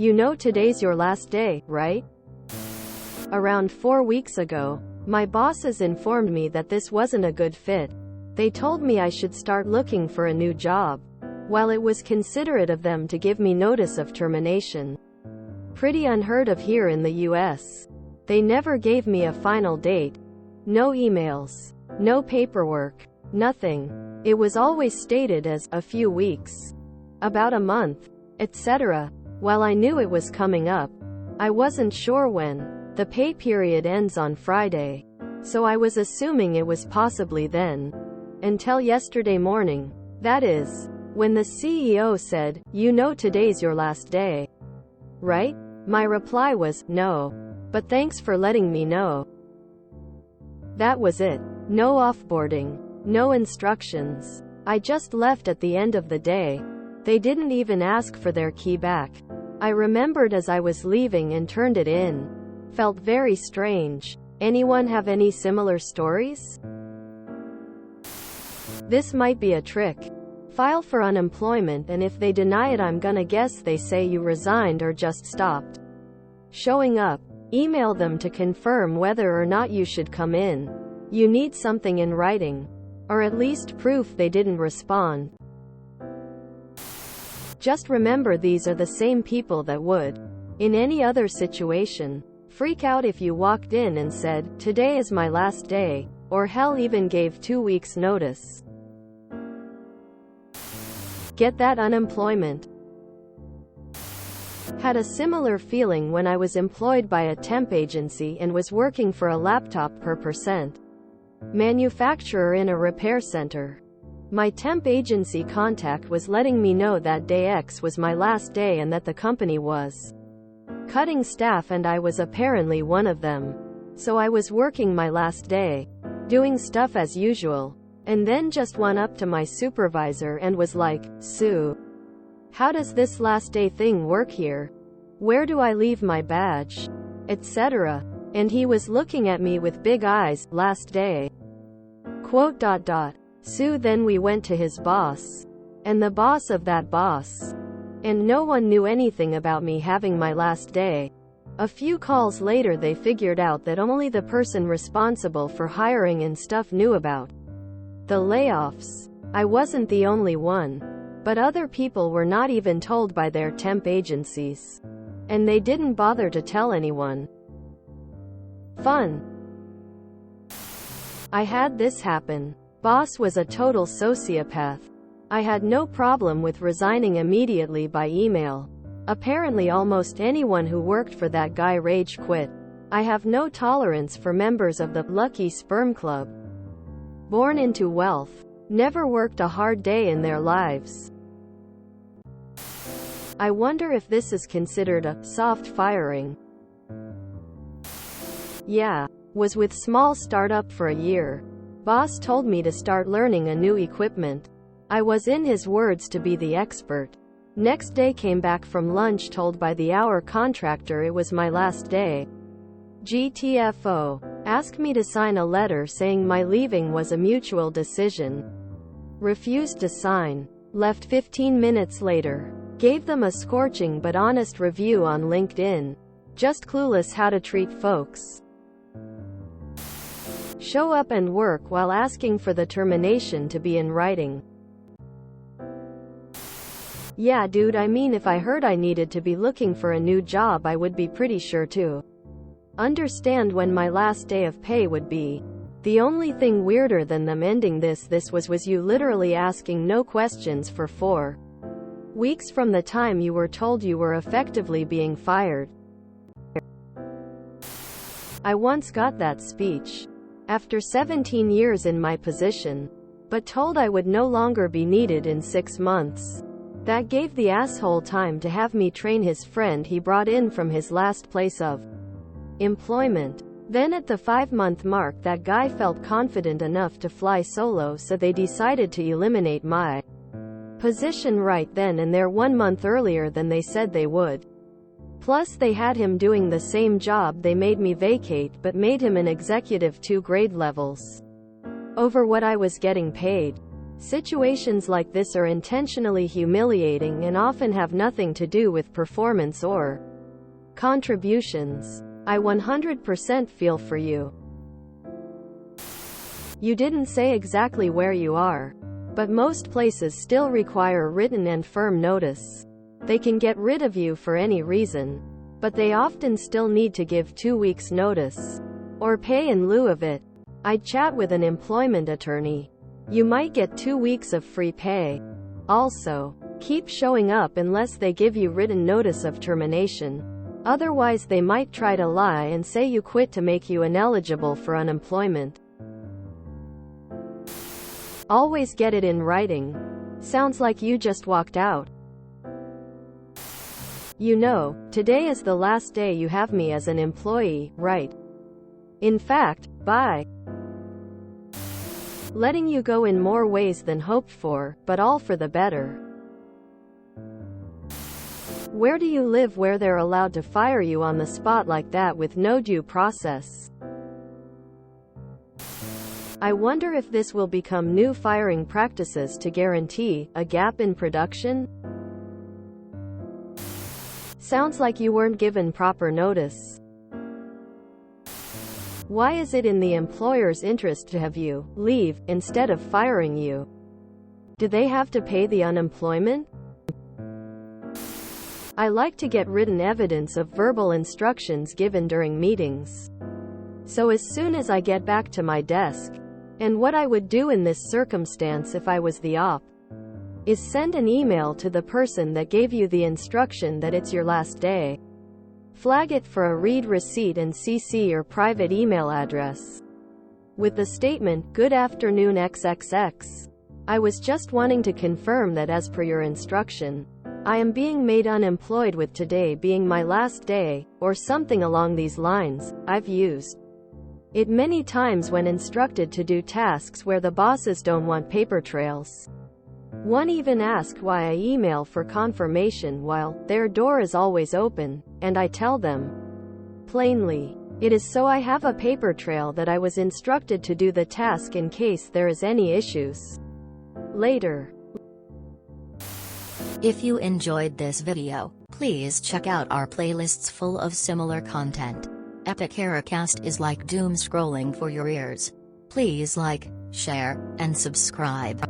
You know today's your last day, right? Around 4 weeks ago, my bosses informed me that this wasn't a good fit. They told me I should start looking for a new job. While it was considerate of them to give me notice of termination. Pretty unheard of here in the US. They never gave me a final date. No emails. No paperwork. Nothing. It was always stated as a few weeks. About a month. Etc. While I knew it was coming up, I wasn't sure when. The pay period ends on Friday. So I was assuming it was possibly then. Until yesterday morning. That is, when the CEO said, "You know today's your last day, right?" My reply was, "No. But thanks for letting me know." That was it. No offboarding. No instructions. I just left at the end of the day. They didn't even ask for their key back. I remembered as I was leaving and turned it in. Felt very strange. Anyone have any similar stories? This might be a trick. File for unemployment, and if they deny it, I'm gonna guess they say you resigned or just stopped showing up. Email them to confirm whether or not you should come in. You need something in writing. Or at least proof they didn't respond. Just remember, these are the same people that would, in any other situation, freak out if you walked in and said, "Today is my last day," or hell even gave 2 weeks notice. Get that unemployment. Had a similar feeling when I was employed by a temp agency and was working for a laptop per % manufacturer in a repair center. My temp agency contact was letting me know that day X was my last day and that the company was cutting staff, and I was apparently one of them. So I was working my last day, doing stuff as usual. And then just went up to my supervisor and was like, "Sue, how does this last day thing work here? Where do I leave my badge?" Etc. And he was looking at me with big eyes, "Last day." Quote. Sue. Then we went to his boss. And the boss of that boss. And no one knew anything about me having my last day. A few calls later they figured out that only the person responsible for hiring and stuff knew about the layoffs. I wasn't the only one. But other people were not even told by their temp agencies. And they didn't bother to tell anyone. Fun. I had this happen. Boss was a total sociopath. I had no problem with resigning immediately by email. Apparently almost anyone who worked for that guy rage quit. I have no tolerance for members of the lucky sperm club. Born into wealth. Never worked a hard day in their lives. I wonder if this is considered a soft firing. Yeah. Was with small startup for a year. Boss told me to start learning a new equipment. I was, in his words, to be the expert. Next day came back from lunch told by the hour contractor it was my last day. GTFO. Asked me to sign a letter saying my leaving was a mutual decision. Refused to sign. Left 15 minutes later. Gave them a scorching but honest review on LinkedIn. Just clueless how to treat folks. Show up and work while asking for the termination to be in writing. Yeah dude, I mean, if I heard I needed to be looking for a new job, I would be pretty sure to understand when my last day of pay would be. The only thing weirder than them ending this was you literally asking no questions for 4 weeks from the time you were told you were effectively being fired. I once got that speech. After 17 years in my position, but told I would no longer be needed in 6 months. That gave the asshole time to have me train his friend he brought in from his last place of employment. Then at the 5-month mark, that guy felt confident enough to fly solo, so they decided to eliminate my position right then and there 1 month earlier than they said they would. Plus they had him doing the same job they made me vacate, but made him an executive 2 grade levels over what I was getting paid. Situations like this are intentionally humiliating and often have nothing to do with performance or contributions. I 100% feel for you. You didn't say exactly where you are, but most places still require written and firm notice. They can get rid of you for any reason, but they often still need to give 2 weeks notice, or pay in lieu of it. I'd chat with an employment attorney. You might get 2 weeks of free pay. Also, keep showing up unless they give you written notice of termination. Otherwise they might try to lie and say you quit to make you ineligible for unemployment. Always get it in writing. Sounds like you just walked out. You know, today is the last day you have me as an employee, right? In fact, bye. Letting you go in more ways than hoped for, but all for the better. Where do you live where they're allowed to fire you on the spot like that with no due process? I wonder if this will become new firing practices to guarantee a gap in production? Sounds like you weren't given proper notice. Why is it in the employer's interest to have you leave instead of firing you? Do they have to pay the unemployment? I like to get written evidence of verbal instructions given during meetings. So as soon as I get back to my desk, and what I would do in this circumstance if I was the op, is send an email to the person that gave you the instruction that it's your last day. Flag it for a read receipt and CC your private email address with the statement, "Good afternoon XXX. I was just wanting to confirm that as per your instruction, I am being made unemployed with today being my last day," or something along these lines. I've used it many times when instructed to do tasks where the bosses don't want paper trails. One even asked why I email for confirmation while their door is always open, and I tell them plainly, it is so I have a paper trail that I was instructed to do the task in case there is any issues later. If you enjoyed this video, please check out our playlists full of similar content. Epic Haircast is like doom scrolling for your ears. Please like, share, and subscribe.